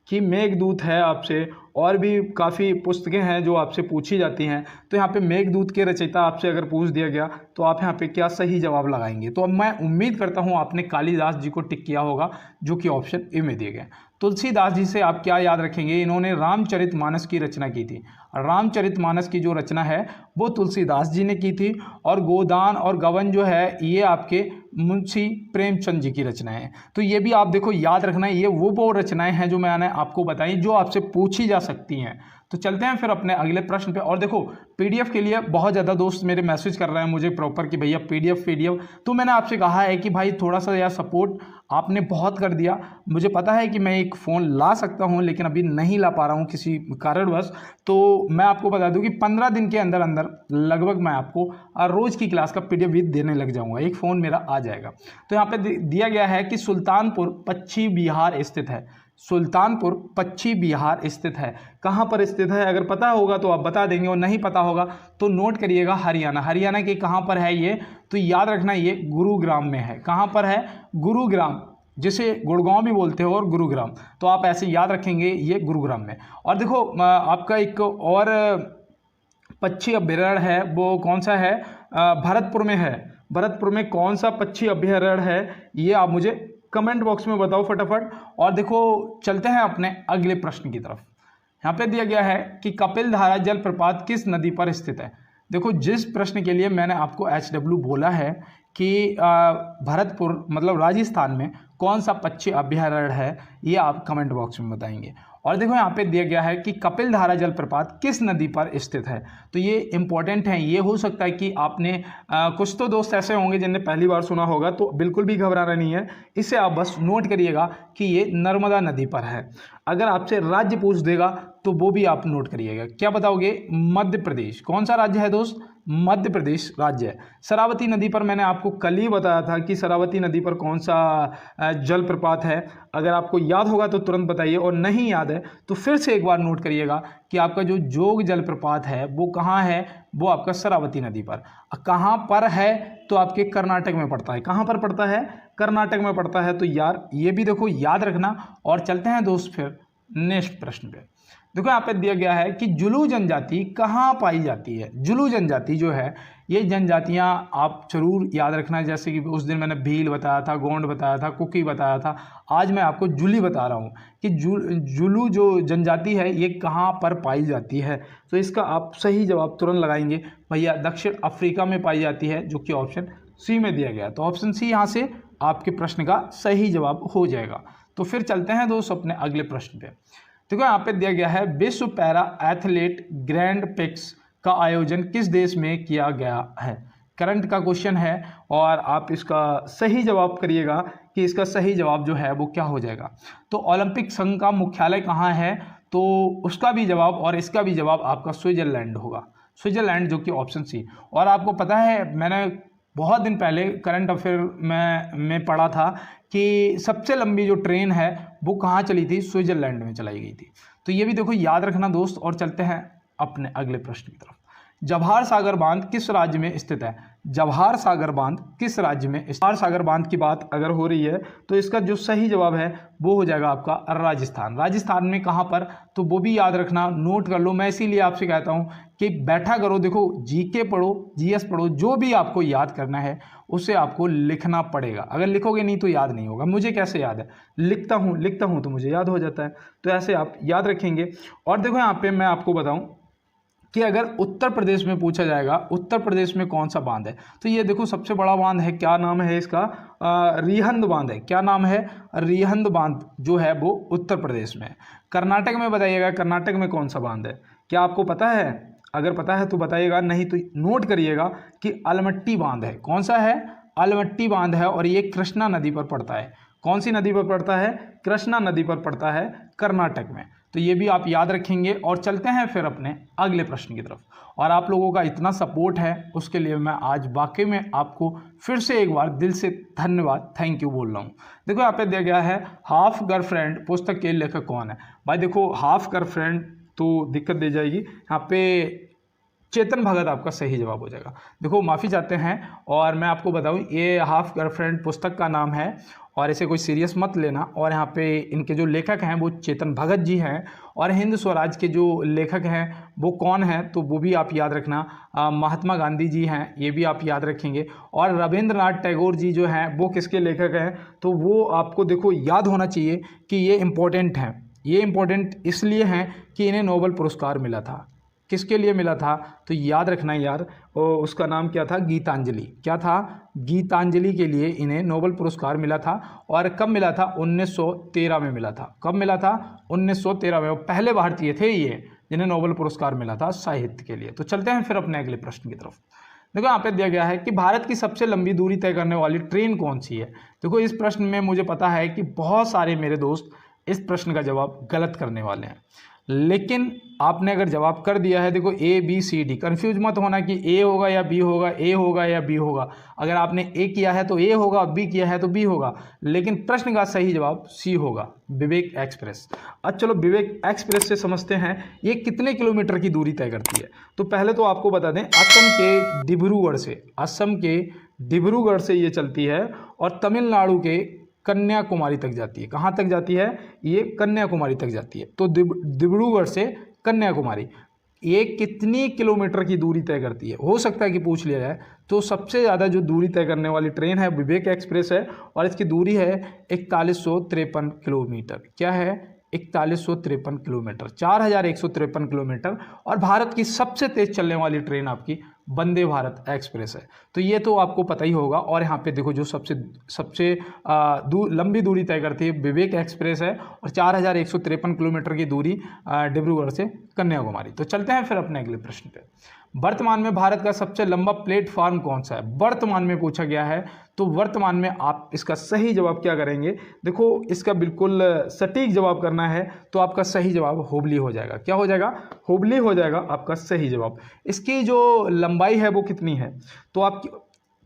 कि मेघदूत है आपसे, और भी काफ़ी पुस्तकें हैं जो आपसे पूछी जाती हैं। तो यहाँ पे मेघदूत के रचयिता आपसे अगर पूछ दिया गया तो आप यहाँ पे क्या सही जवाब लगाएंगे? तो अब मैं उम्मीद करता हूँ आपने कालिदास जी को टिक किया होगा, जो कि ऑप्शन ए में दिए गए। तुलसीदास जी से आप क्या याद रखेंगे? इन्होंने रामचरितमानस की रचना की थी। रामचरितमानस की जो रचना है वो तुलसीदास जी ने की थी। और गोदान और गबन जो है ये आपके मुंशी प्रेमचंद जी की रचनाएं हैं। तो ये भी आप देखो याद रखना है, ये वो रचनाएं हैं जो मैंने आपको बताई, जो आपसे पूछी जा सकती हैं। तो चलते हैं फिर अपने अगले प्रश्न पे। और देखो पीडीएफ के लिए बहुत ज़्यादा दोस्त मेरे मैसेज कर रहे हैं मुझे प्रॉपर कि भैया पीडीएफ, तो मैंने आपसे कहा है कि भाई थोड़ा सा यार सपोर्ट आपने बहुत कर दिया। मुझे पता है कि मैं एक फ़ोन ला सकता हूं, लेकिन अभी नहीं ला पा रहा हूं किसी कारणवश। तो मैं आपको बता दूं कि 15 दिन के अंदर अंदर लगभग मैं आपको रोज़ की क्लास का पीडीएफ भी देने लग जाऊंगा, एक फ़ोन मेरा आ जाएगा। तो यहाँ पे दिया गया है कि सुल्तानपुर पश्चिम बिहार स्थित है। सुल्तानपुर पश्चिम बिहार स्थित है। कहाँ पर स्थित है? अगर पता होगा तो आप बता देंगे, और नहीं पता होगा तो नोट करिएगा हरियाणा। हरियाणा के कहाँ पर है ये? तो याद रखना ये गुरुग्राम में है। कहाँ पर है? गुरुग्राम, जिसे गुड़गांव भी बोलते हो, और गुरुग्राम, तो आप ऐसे याद रखेंगे ये गुरुग्राम में। और देखो आपका एक और पक्षी अभ्यारण्य है, वो कौन सा है? भरतपुर में है। भरतपुर में कौन सा पक्षी अभ्यारण्य है, ये आप मुझे कमेंट बॉक्स में बताओ फटाफट। और देखो चलते हैं अपने अगले प्रश्न की तरफ। यहाँ पे दिया गया है कि कपिलधारा जलप्रपात किस नदी पर स्थित है? देखो जिस प्रश्न के लिए मैंने आपको HW बोला है कि भरतपुर मतलब राजस्थान में कौन सा पक्षी अभ्यारण्य है, ये आप कमेंट बॉक्स में बताएंगे। और देखो यहाँ पे दिया गया है कि कपिलधारा जलप्रपात किस नदी पर स्थित है। तो ये इंपॉर्टेंट है। ये हो सकता है कि आपने कुछ तो दोस्त ऐसे होंगे जिनने पहली बार सुना होगा, तो बिल्कुल भी घबराना नहीं है। इसे आप बस नोट करिएगा कि ये नर्मदा नदी पर है। अगर आपसे राज्य पूछ देगा तो वो भी आप नोट करिएगा। क्या बताओगे? मध्य प्रदेश। कौन सा राज्य है दोस्त? मध्य प्रदेश राज्य है। शरावती नदी पर मैंने आपको कल ही बताया था कि शरावती नदी पर कौन सा जलप्रपात है। अगर आपको याद होगा तो तुरंत बताइए, और नहीं याद है तो फिर से एक बार नोट करिएगा कि आपका जो जोग जलप्रपात है वो कहाँ है? वो आपका शरावती नदी पर। कहाँ पर है? तो आपके कर्नाटक में पड़ता है। कहाँ पर पड़ता है? कर्नाटक में पड़ता है। तो यार ये भी देखो याद रखना। और चलते हैं दोस्त फिर नेक्स्ट प्रश्न पे। देखो यहाँ पे दिया गया है कि जुलू जनजाति कहाँ पाई जाती है? जुलू जनजाति जो है, ये जनजातियाँ आप जरूर याद रखना। जैसे कि उस दिन मैंने भील बताया था, गोंड बताया था, कुकी बताया था, आज मैं आपको जुली बता रहा हूँ कि जुलू जो जनजाति है ये कहाँ पर पाई जाती है। तो इसका आप सही जवाब तुरंत लगाएंगे। भैया दक्षिण अफ्रीका में पाई जाती है, जो कि ऑप्शन सी में दिया गया। तो ऑप्शन सी यहाँ से आपके प्रश्न का सही जवाब हो जाएगा। तो फिर चलते हैं दोस्त अपने अगले प्रश्न पे। देखो यहाँ पे दिया गया है, विश्व पैरा एथलीट ग्रैंड प्रिक्स का आयोजन किस देश में किया गया है? करंट का क्वेश्चन है, और आप इसका सही जवाब करिएगा कि इसका सही जवाब जो है वो क्या हो जाएगा। तो ओलंपिक संघ का मुख्यालय कहाँ है? तो उसका भी जवाब और इसका भी जवाब आपका स्विट्जरलैंड होगा। स्विट्जरलैंड, जो कि ऑप्शन सी। और आपको पता है मैंने बहुत दिन पहले करंट अफेयर में पढ़ा था कि सबसे लंबी जो ट्रेन है वो कहाँ चली थी? स्विट्जरलैंड में चलाई गई थी। तो ये भी देखो याद रखना दोस्त। और चलते हैं अपने अगले प्रश्न की तरफ। जवाहर सागर बांध किस राज्य में स्थित है? जवाहर सागर बांध किस राज्य में? जवाहर सागर बांध की बात अगर हो रही है तो इसका जो सही जवाब है वो हो जाएगा आपका राजस्थान। राजस्थान में कहाँ पर? तो वो भी याद रखना, नोट कर लो। मैं इसीलिए आपसे कहता हूँ कि बैठा करो, देखो जीके पढ़ो, जीएस पढ़ो, जो भी आपको याद करना है उसे आपको लिखना पड़ेगा। अगर लिखोगे नहीं तो याद नहीं होगा। मुझे कैसे याद है? लिखता हूँ तो मुझे याद हो जाता है। तो ऐसे आप याद रखेंगे। और देखो यहाँ पे मैं आपको बताऊँ कि अगर उत्तर प्रदेश में पूछा जाएगा उत्तर प्रदेश में कौन सा बांध है, तो ये देखो सबसे बड़ा बांध है, क्या नाम है इसका, रिहंद बांध है। क्या नाम है, रिहंद बांध जो है वो उत्तर प्रदेश में है। कर्नाटक में बताइएगा, कर्नाटक में कौन सा बांध है, क्या आपको पता है? अगर पता है तो बताइएगा, नहीं तो नोट करिएगा कि अलमट्टी बांध है। कौन सा है, अलमट्टी बांध है, और ये कृष्णा नदी पर पड़ता है। कौन सी नदी पर पड़ता है, कृष्णा नदी पर पड़ता है कर्नाटक में। तो ये भी आप याद रखेंगे। और चलते हैं फिर अपने अगले प्रश्न की तरफ। और आप लोगों का इतना सपोर्ट है उसके लिए मैं आज वाकई में आपको फिर से एक बार दिल से धन्यवाद, थैंक यू बोल रहा हूँ। देखो यहाँ पे दिया गया है हाफ गर्लफ्रेंड पुस्तक के लेखक कौन है। भाई देखो हाफ गर्लफ्रेंड तो दिक्कत दे जाएगी यहाँ पे, चेतन भगत आपका सही जवाब हो जाएगा। देखो माफ़ी चाहते हैं, और मैं आपको बताऊं ये हाफ गर्लफ्रेंड पुस्तक का नाम है, और इसे कोई सीरियस मत लेना। और यहाँ पे इनके जो लेखक हैं वो चेतन भगत जी हैं, और हिंद स्वराज के जो लेखक हैं वो कौन हैं, तो वो भी आप याद रखना, महात्मा गांधी जी हैं, ये भी आप याद रखेंगे। और रविंद्रनाथ टैगोर जी जो हैं वो किसके लेखक हैं, तो वो आपको देखो याद होना चाहिए कि ये इम्पोर्टेंट हैं। ये इम्पोर्टेंट इसलिए हैं कि इन्हें नोबेल पुरस्कार मिला था। किसके लिए मिला था, तो याद रखना यार, उसका नाम क्या था, गीतांजलि। क्या था, गीतांजलि के लिए इन्हें नोबेल पुरस्कार मिला था। और कब मिला था, 1913 में मिला था। कब मिला था, 1913 में। वो पहले भारतीय थे ये जिन्हें नोबेल पुरस्कार मिला था साहित्य के लिए। तो चलते हैं फिर अपने अगले प्रश्न की तरफ। देखो यहाँ पे दिया गया है कि भारत की सबसे लंबी दूरी तय करने वाली ट्रेन कौन सी है। देखो इस प्रश्न में मुझे पता है कि बहुत सारे मेरे दोस्त इस प्रश्न का जवाब गलत करने वाले हैं, लेकिन आपने अगर जवाब कर दिया है, देखो A B C D, confuse मत होना कि ए होगा या बी होगा, ए होगा या बी होगा। अगर आपने ए किया है तो ए होगा, बी किया है तो बी होगा, लेकिन प्रश्न का सही जवाब सी होगा, विवेक एक्सप्रेस। अब चलो विवेक एक्सप्रेस से समझते हैं ये कितने किलोमीटर की दूरी तय करती है। तो पहले तो आपको बता दें असम के डिब्रूगढ़ से, असम के डिब्रूगढ़ से ये चलती है और तमिलनाडु के कन्याकुमारी तक जाती है। कहाँ तक जाती है, ये कन्याकुमारी तक जाती है। तो डिब्रूगढ़ से कन्याकुमारी ये कितनी किलोमीटर की दूरी तय करती है, हो सकता है कि पूछ लिया जाए। तो सबसे ज़्यादा जो दूरी तय करने वाली ट्रेन है विवेक एक्सप्रेस है, और इसकी दूरी है 4153 किलोमीटर। क्या है, 4153 किलोमीटर, 4153 किलोमीटर। और भारत की सबसे तेज़ चलने वाली ट्रेन आपकी वंदे भारत एक्सप्रेस है। तो ये तो आपको पता ही होगा। और यहाँ पे देखो जो सबसे लंबी दूरी तय करती है विवेक एक्सप्रेस है, और 4153 किलोमीटर की दूरी डिब्रूगढ़ से कन्याकुमारी। तो चलते हैं फिर अपने अगले प्रश्न पे। वर्तमान में भारत का सबसे लंबा प्लेटफॉर्म कौन सा है, वर्तमान में पूछा गया है। तो वर्तमान में आप इसका सही जवाब क्या करेंगे, देखो इसका बिल्कुल सटीक जवाब करना है तो आपका सही जवाब हुबली हो जाएगा। क्या हो जाएगा, हुबली हो जाएगा आपका सही जवाब। इसकी जो लंबाई है वो कितनी है, तो आप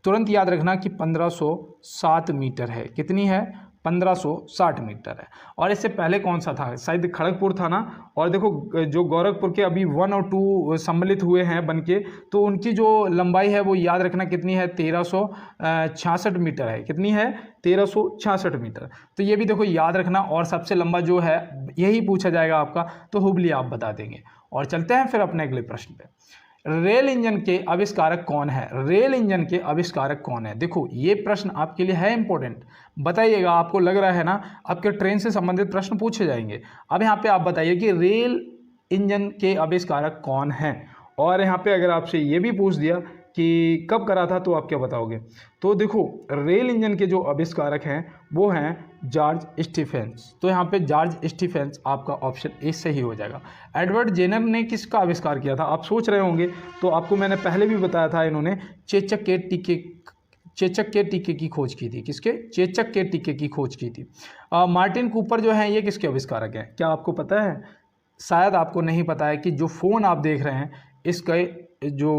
तुरंत याद रखना कि 1507 मीटर है। कितनी है, 1560 मीटर है। और इससे पहले कौन सा था, शायद खड़गपुर था ना। और देखो जो गोरखपुर के अभी 1 और 2 सम्मिलित हुए हैं बनके, तो उनकी जो लंबाई है वो याद रखना कितनी है, 1366 मीटर है। कितनी है, 1366 मीटर। तो ये भी देखो याद रखना। और सबसे लंबा जो है यही पूछा जाएगा आपका, तो हुबली आप बता देंगे। और चलते हैं फिर अपने अगले प्रश्न पे। रेल इंजन के आविष्कारक कौन है, रेल इंजन के आविष्कारक कौन है। देखो ये प्रश्न आपके लिए है इंपॉर्टेंट, बताइएगा। आपको लग रहा है ना आपके ट्रेन से संबंधित प्रश्न पूछे जाएंगे। अब यहाँ पे आप बताइए कि रेल इंजन के आविष्कारक कौन है। और यहाँ पे अगर आपसे ये भी पूछ दिया कि कब करा था, तो आप क्या बताओगे। तो देखो रेल इंजन के जो आविष्कारक हैं वो हैं जॉर्ज स्टीफेंस। तो यहाँ पे जॉर्ज स्टीफेंस आपका ऑप्शन ए सही हो जाएगा। एडवर्ड जेनर ने किसका आविष्कार किया था, आप सोच रहे होंगे। तो आपको मैंने पहले भी बताया था, इन्होंने चेचक के टीके की खोज की थी। किसके, चेचक के टीके की खोज की थी। मार्टिन कूपर जो है ये किसके आविष्कारक हैं, क्या आपको पता है। शायद आपको नहीं पता है कि जो फ़ोन आप देख रहे हैं इसके जो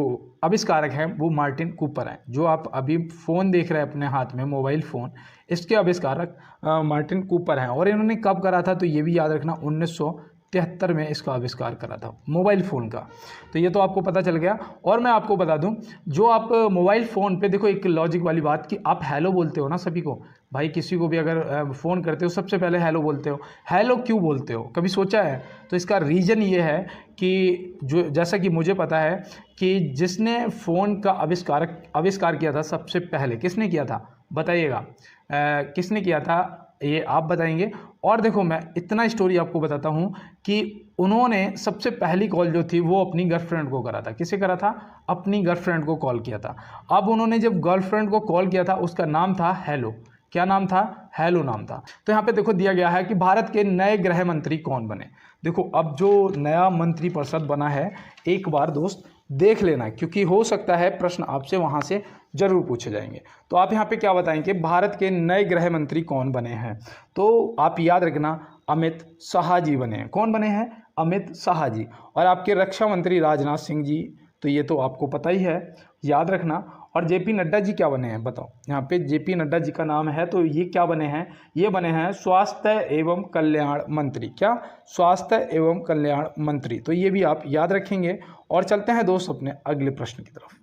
आविष्कारक हैं वो मार्टिन कूपर हैं। जो आप अभी फ़ोन देख रहे हैं अपने हाथ में, मोबाइल फ़ोन, इसके आविष्कारक मार्टिन कूपर हैं। और इन्होंने कब करा था, तो ये भी याद रखना, 1973 में इसका आविष्कार करा था, मोबाइल फ़ोन का। तो ये तो आपको पता चल गया। और मैं आपको बता दूं, जो आप मोबाइल फ़ोन पे देखो एक लॉजिक वाली बात कि आप हेलो बोलते हो ना सभी को। भाई किसी को भी अगर फ़ोन करते हो सबसे पहले हेलो बोलते हो। हेलो क्यों बोलते हो, कभी सोचा है। तो इसका रीज़न ये है कि जो, जैसा कि मुझे पता है कि जिसने फ़ोन का आविष्कार किया था सबसे पहले, किसने किया था बताइएगा, किसने किया था ये आप बताएंगे। और देखो मैं इतना स्टोरी आपको बताता हूँ कि उन्होंने सबसे पहली कॉल जो थी वो अपनी गर्लफ्रेंड को करा था। किसे करा था? अपनी गर्लफ्रेंड को कॉल किया था। अब उन्होंने जब गर्लफ्रेंड को कॉल किया था उसका नाम था हेलो। क्या नाम था? हेलो नाम था। तो यहाँ पे देखो दिया गया है कि भारत के नए गृह मंत्री कौन बने। देखो अब जो नया मंत्रिपरिषद बना है एक बार दोस्त देख लेना, क्योंकि हो सकता है प्रश्न आपसे वहाँ से जरूर पूछे जाएंगे। तो आप यहाँ पे क्या बताएंगे? भारत के नए गृह मंत्री कौन बने हैं? तो आप याद रखना अमित शाह जी बने हैं। कौन बने हैं? अमित शाह जी। और आपके रक्षा मंत्री राजनाथ सिंह जी, तो ये तो आपको पता ही है, याद रखना। और जेपी नड्डा जी क्या बने हैं बताओ? यहाँ पे जेपी नड्डा जी का नाम है, तो ये क्या बने हैं? ये बने हैं स्वास्थ्य एवं कल्याण मंत्री। क्या? स्वास्थ्य एवं कल्याण मंत्री। तो ये भी आप याद रखेंगे। और चलते हैं दोस्त अपने अगले प्रश्न की तरफ।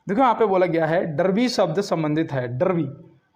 देखो यहाँ पे बोला गया है डर्बी शब्द संबंधित है।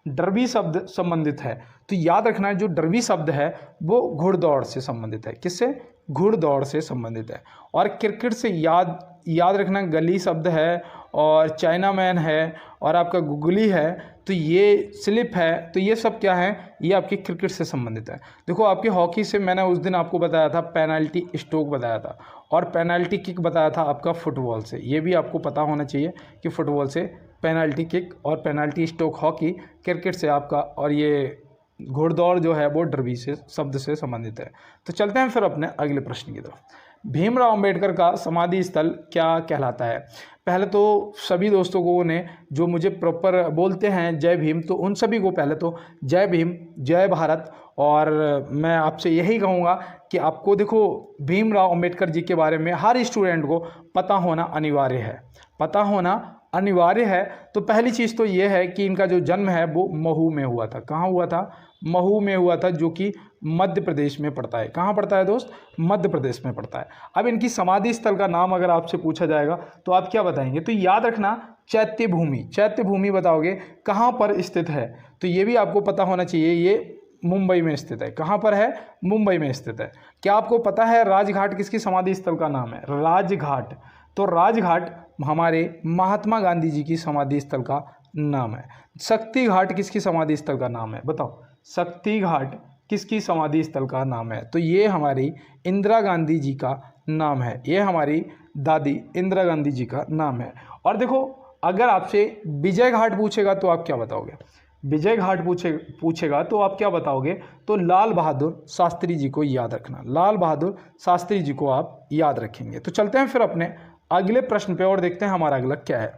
डर्बी शब्द संबंधित है, तो याद रखना जो डर्बी शब्द है वो घुड़दौड़ से संबंधित है। किससे? घुड़दौड़ से संबंधित है। और क्रिकेट से याद रखना गली शब्द है, और चाइना मैन है, और आपका गुगली है, तो ये स्लिप है। तो ये सब क्या है? ये आपकी क्रिकेट से संबंधित है। देखो आपकी हॉकी से मैंने उस दिन आपको बताया था पेनल्टी स्ट्रोक बताया था, और पेनल्टी किक बताया था आपका फुटबॉल से। ये भी आपको पता होना चाहिए कि फुटबॉल से पेनल्टी किक और पेनल्टी स्ट्रोक हॉकी क्रिकेट से आपका, और ये घुड़दौड़ जो है वो डर्बी से शब्द से संबंधित है। तो चलते हैं फिर अपने अगले प्रश्न की तरफ। भीमराव अंबेडकर का समाधि स्थल क्या कहलाता है? पहले तो सभी दोस्तों को ने जो मुझे प्रॉपर बोलते हैं जय भीम, तो उन सभी को पहले तो जय भीम, जय भारत। और मैं आपसे यही कहूँगा कि आपको देखो भीमराव अंबेडकर जी के बारे में हर स्टूडेंट को पता होना अनिवार्य है, पता होना अनिवार्य है। तो पहली चीज़ तो ये है कि इनका जो जन्म है वो महू में हुआ था। कहाँ हुआ था? महू में हुआ था, जो कि मध्य प्रदेश में पड़ता है। कहाँ पड़ता है दोस्त? मध्य प्रदेश में पड़ता है। अब इनकी समाधि स्थल का नाम अगर आपसे पूछा जाएगा तो आप क्या बताएंगे? तो याद रखना चैत्य भूमि। चैत्य भूमि बताओगे कहाँ पर स्थित है? तो ये भी आपको पता होना चाहिए, ये मुंबई में स्थित है। कहाँ पर है? मुंबई में स्थित है। क्या आपको पता है राजघाट किसकी समाधि स्थल का नाम है? राजघाट। तो राजघाट हमारे महात्मा गांधी जी की समाधि स्थल का नाम है। शक्ति घाट किसकी समाधि स्थल का नाम है? बताओ, शक्ति घाट किसकी समाधि स्थल का नाम है? तो ये हमारी इंदिरा गांधी जी का नाम है। ये हमारी दादी इंदिरा गांधी जी का नाम है। और देखो अगर आपसे विजय घाट पूछेगा तो आप क्या बताओगे? विजय घाट पूछेगा तो आप क्या बताओगे? तो लाल बहादुर शास्त्री जी को याद रखना। लाल बहादुर शास्त्री जी को आप याद रखेंगे। तो चलते हैं फिर अपने अगले प्रश्न पे और देखते हैं हमारा अगला क्या है।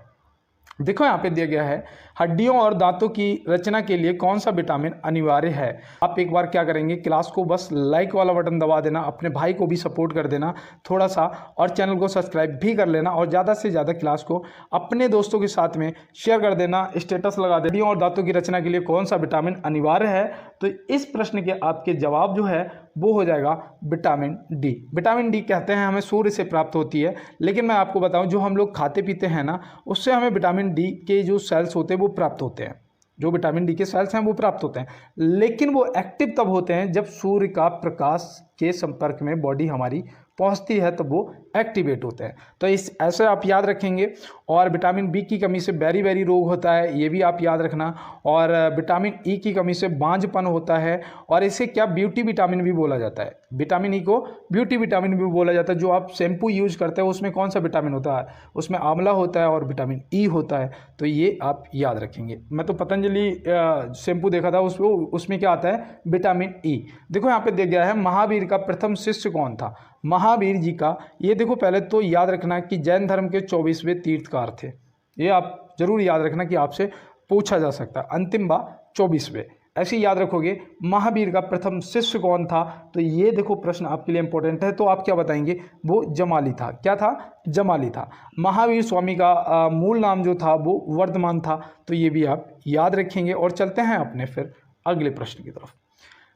देखो यहाँ पे दिया गया है हड्डियों और दांतों की रचना के लिए कौन सा विटामिन अनिवार्य है। आप एक बार क्या करेंगे, क्लास को बस लाइक वाला बटन दबा देना, अपने भाई को भी सपोर्ट कर देना थोड़ा सा, और चैनल को सब्सक्राइब भी कर लेना, और ज़्यादा से ज़्यादा क्लास को अपने दोस्तों के साथ में शेयर कर देना, स्टेटस लगा देना। हड्डियों और दांतों की रचना के लिए कौन सा विटामिन अनिवार्य है? तो इस प्रश्न के आपके जवाब जो है वो हो जाएगा विटामिन डी। विटामिन डी कहते हैं हमें सूर्य से प्राप्त होती है, लेकिन मैं आपको बताऊं जो हम लोग खाते पीते हैं ना, उससे हमें विटामिन डी के जो सेल्स होते हैं वो प्राप्त होते हैं। जो विटामिन डी के सेल्स हैं वो प्राप्त होते हैं, लेकिन वो एक्टिव तब होते हैं जब सूर्य का प्रकाश के संपर्क में बॉडी हमारी पहुंचती है, तब वो एक्टिवेट होते हैं। तो इस ऐसे आप याद रखेंगे। और विटामिन बी की कमी से बेरी बेरी रोग होता है, ये भी आप याद रखना। और विटामिन ई की कमी से बांझपन होता है, और इसे क्या ब्यूटी विटामिन भी बोला जाता है। विटामिन ई को ब्यूटी विटामिन भी बोला जाता है। जो आप शैम्पू यूज करते हैं उसमें कौन सा विटामिन होता है? उसमें आंवला होता है और विटामिन ई होता है। तो ये आप याद रखेंगे। मैं तो पतंजलि शैम्पू देखा था, उसमें क्या आता है? Vitamin E. देखो यहाँ पे दिया गया है महावीर का प्रथम शिष्य कौन था? महावीर जी का, ये देखो पहले तो याद रखना कि जैन धर्म के 24वें तीर्थकार थे। ये आप जरूर याद रखना कि आपसे पूछा जा सकता है। अंतिम बा 24वें, ऐसे याद रखोगे। महावीर का प्रथम शिष्य कौन था? तो ये देखो प्रश्न आपके लिए इंपॉर्टेंट है। तो आप क्या बताएंगे? वो जमाली था। क्या था? जमाली था। महावीर स्वामी का मूल नाम जो था वो वर्धमान था। तो ये भी आप याद रखेंगे। और चलते हैं अपने फिर अगले प्रश्न की तरफ।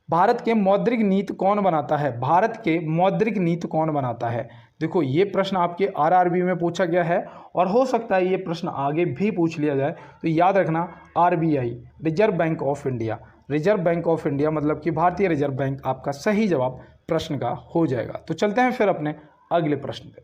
भारत के मौद्रिक नीति कौन बनाता है? भारत के मौद्रिक नीति कौन बनाता है? देखो ये प्रश्न आपके आरआरबी में पूछा गया है, और हो सकता है ये प्रश्न आगे भी पूछ लिया जाए। तो याद रखना RBI, reserve bank of India. Reserve bank of India मतलब कि भारतीय रिजर्व बैंक आपका सही जवाब प्रश्न का हो जाएगा। तो चलते हैं फिर अपने अगले प्रश्न पे।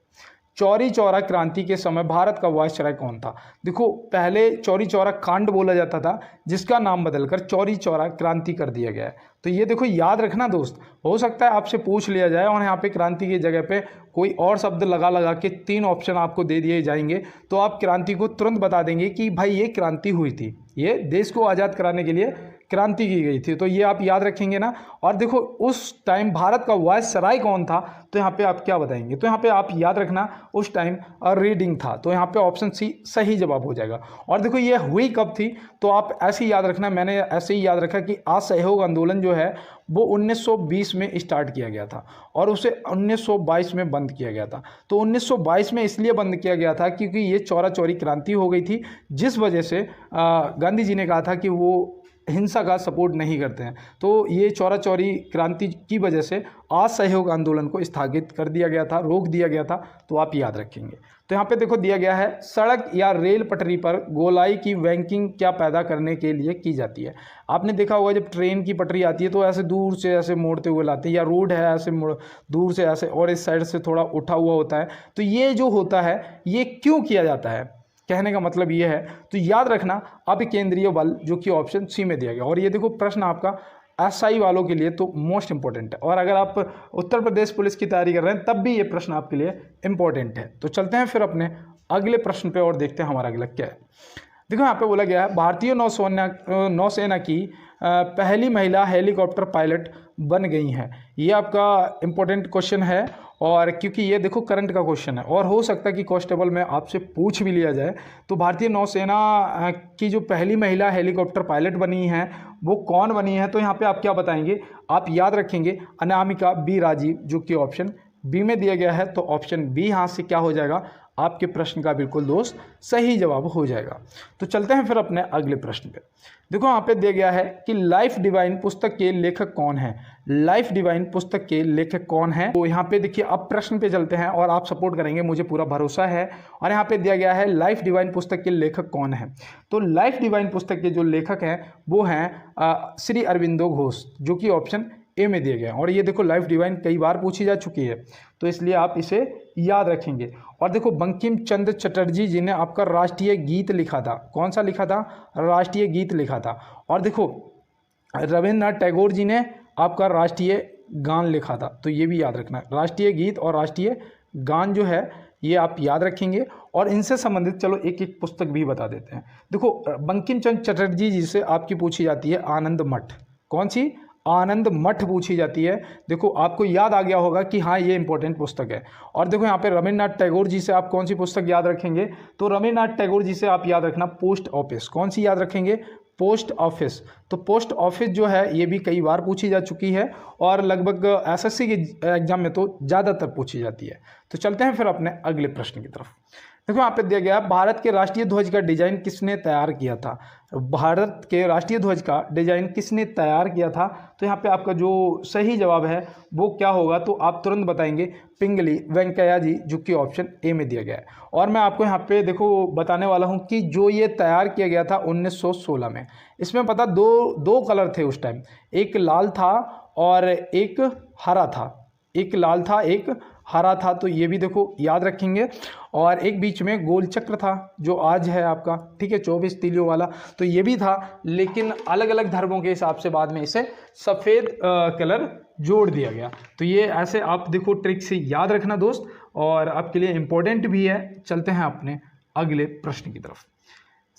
चौरी चौरा क्रांति के समय भारत का वायसराय कौन था? देखो, पहले चौरी चौरा कांड बोला जाता था, जिसका नाम बदलकर चौरी चौरा क्रांति कर दिया गया है। तो ये देखो याद रखना दोस्त, हो सकता है आपसे पूछ लिया जाए और यहाँ पे क्रांति की जगह पे कोई और शब्द लगा के 3 ऑप्शन आपको दे दिए जाएंगे, तो आप क्रांति को तुरंत बता देंगे कि भाई ये क्रांति हुई थी, ये देश को आज़ाद कराने के लिए क्रांति की गई थी। तो ये आप याद रखेंगे ना। और देखो, उस टाइम भारत का वायसराय कौन था, तो यहाँ पे आप क्या बताएंगे? तो यहाँ पे आप याद रखना उस टाइम रीडिंग था। तो यहाँ पे ऑप्शन सी सही जवाब हो जाएगा। और देखो ये हुई कब थी, तो आप ऐसे ही याद रखना, मैंने ऐसे ही याद रखा कि असहयोग आंदोलन जो है वो 1920 में स्टार्ट किया गया था और उसे 1922 में बंद किया गया था। तो 1922 में इसलिए बंद किया गया था क्योंकि ये चौरा चौरी क्रांति हो गई थी, जिस वजह से गांधी जी ने कहा था कि वो हिंसा का सपोर्ट नहीं करते हैं। तो ये चौरा चौरी क्रांति की वजह से असहयोग आंदोलन को स्थगित कर दिया गया था, रोक दिया गया था। तो आप याद रखेंगे। तो यहाँ पे देखो दिया गया है, सड़क या रेल पटरी पर गोलाई की वैंकिंग क्या पैदा करने के लिए की जाती है? आपने देखा होगा जब ट्रेन की पटरी आती है तो ऐसे दूर से ऐसे मोड़ते हुए लाते हैं, या रोड है ऐसे दूर से ऐसे और इस साइड से थोड़ा उठा हुआ होता है। तो ये जो होता है ये क्यों किया जाता है, कहने का मतलब ये है। तो याद रखना अभिकेंद्रीय बल, जो कि ऑप्शन सी में दिया गया। और ये देखो प्रश्न आपका एसआई वालों के लिए तो मोस्ट इंपॉर्टेंट है, और अगर आप उत्तर प्रदेश पुलिस की तैयारी कर रहे हैं तब भी ये प्रश्न आपके लिए इंपॉर्टेंट है। तो चलते हैं फिर अपने अगले प्रश्न पे और देखते हैं हमारा अगला क्या है। देखो यहाँ पे बोला गया है, भारतीय नौसेना की पहली महिला हेलीकॉप्टर पायलट बन गई हैं। ये आपका इंपॉर्टेंट क्वेश्चन है, और क्योंकि ये देखो करंट का क्वेश्चन है और हो सकता है कि कांस्टेबल में आपसे पूछ भी लिया जाए। तो भारतीय नौसेना की जो पहली महिला हेलीकॉप्टर पायलट बनी है वो कौन बनी है? तो यहाँ पे आप क्या बताएंगे? आप याद रखेंगे अनामिका बी राजीव, जो कि ऑप्शन बी में दिया गया है। तो ऑप्शन बी यहाँ से क्या हो जाएगा? आपके प्रश्न का बिल्कुल दोस्त सही जवाब हो जाएगा। तो चलते हैं फिर अपने अगले प्रश्न पे। देखो यहाँ पे दिया गया है कि लाइफ डिवाइन पुस्तक के लेखक कौन है? लाइफ डिवाइन पुस्तक के लेखक कौन है? तो यहाँ पे देखिए अब प्रश्न पे चलते हैं और आप सपोर्ट करेंगे, मुझे पूरा भरोसा है। और यहाँ पे दिया गया है लाइफ डिवाइन पुस्तक के लेखक कौन है? तो लाइफ डिवाइन पुस्तक के जो लेखक हैं वो हैं श्री अरविंदो घोष, जो कि ऑप्शन ए में दिए गए। और ये देखो लाइफ डिवाइन कई बार पूछी जा चुकी है, तो इसलिए आप इसे याद रखेंगे। और देखो बंकिम चंद्र चटर्जी जी ने आपका राष्ट्रीय गीत लिखा था। कौन सा लिखा था? राष्ट्रीय गीत लिखा था। और देखो रविंद्रनाथ टैगोर जी ने आपका राष्ट्रीय गान लिखा था। तो ये भी याद रखना, राष्ट्रीय गीत और राष्ट्रीय गान जो है ये आप याद रखेंगे। और इनसे संबंधित चलो एक एक पुस्तक भी बता देते हैं। देखो बंकिम चंद्र चटर्जी जी से आपकी पूछी जाती है आनंद मठ। कौन सी? आनंद मठ पूछी जाती है। देखो आपको याद आ गया होगा कि हाँ ये इंपॉर्टेंट पुस्तक है। और देखो यहाँ पे रविन्द्रनाथ टैगोर जी से आप कौन सी पुस्तक याद रखेंगे? तो रविन्द्रनाथ टैगोर जी से आप याद रखना पोस्ट ऑफिस। कौन सी याद रखेंगे? Post office. तो पोस्ट ऑफिस जो है ये भी कई बार पूछी जा चुकी है और लगभग एसएससी के एग्जाम में तो ज़्यादातर पूछी जाती है। तो चलते हैं फिर अपने अगले प्रश्न की तरफ। देखो यहाँ पे दिया गया भारत के राष्ट्रीय ध्वज का डिजाइन किसने तैयार किया था? भारत के राष्ट्रीय ध्वज का डिजाइन किसने तैयार किया था? तो यहाँ पे आपका जो सही जवाब है वो क्या होगा? तो आप तुरंत बताएंगे पिंगली वेंकैया जी, जो कि ऑप्शन ए में दिया गया है। और मैं आपको यहाँ पे देखो बताने वाला हूँ कि जो ये तैयार किया गया था 1916 में। इसमें पता दो कलर थे उस टाइम, एक लाल था और एक हरा था। एक लाल था एक हरा था, तो ये भी देखो याद रखेंगे। और एक बीच में गोल चक्र था जो आज है आपका, ठीक है, 24 तीलियों वाला, तो ये भी था, लेकिन अलग अलग धर्मों के हिसाब से बाद में इसे सफ़ेद कलर जोड़ दिया गया। तो ये ऐसे आप देखो ट्रिक से याद रखना दोस्त, और आपके लिए इम्पोर्टेंट भी है। चलते हैं अपने अगले प्रश्न की तरफ।